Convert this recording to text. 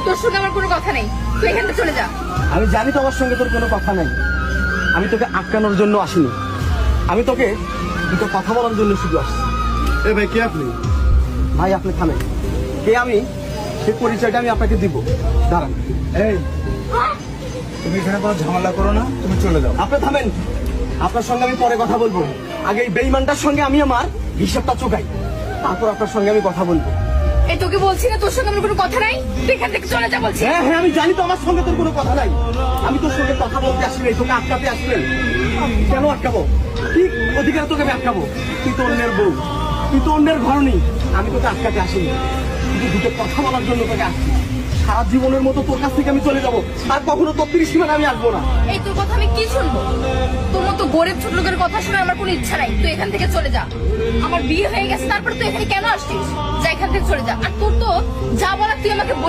তোর সঙ্গে আমার কোনো কথা নেই, তুই এখান থেকে চলে যা। আমি জানি তোমার সঙ্গে তোর কোনো কথা নাই। আমি তোকে আটকানোর জন্য আসিনি, আমি তোকে দুটো কথা বলার জন্য শুধু আসছি। এ ভাই, কে আপনি? ভাই আপনি থামেন, কে আমি সে পরিচয়টা আমি আপনাকে দিব। দাঁড়ান। এই, তুমি এখানে কোনো ঝামেলা করো না, তুমি চলে যাও। আপনি থামেন, আপনার সঙ্গে আমি পরে কথা বলবো। আগে এই বেঈমানটার সঙ্গে আমি আমার হিসাবটা চুকাই, তারপর আপনার সঙ্গে আমি কথা বলবো। এই তোকে বলছি না তোর সঙ্গে আমার কোনো কথা নাই, তুই এখান থেকে চলে যা বলছি। হ্যাঁ হ্যাঁ, আমি জানি তো আমার সঙ্গে তোর কোনো কথা নাই। আমি তোর সঙ্গে কথা বলতে আসি নাই, তোকে আটকাতে আসবেন। কেন আটকাবো? কি অধিকার তোকে আমি আটকাবো? তুই তো অন্যের বউ, তুই তো অন্যের ঘর নেই। আমি তোকে আটকাতে আসিনি, শুধু দুটো কথা বলার জন্য তোকে আসছি। সারা জীবনের মতো তোর কাছ থেকে আমি চলে যাবো, আর কখনো তোর সীমানা আমি আসবো না। এই তোর কথা আমি কি শুনবো? তোর মতো গরিব ছোট লোকের কথা শুনে আমার কোনো ইচ্ছা নাই, তুই এখান থেকে চলে যা। আমার বিয়ে হয়ে গেছে, তারপর তুই এখানে কেন আসছিস? যা এখান থেকে চলে যা। আর তোর তো যা বলার তুই আমাকে বলে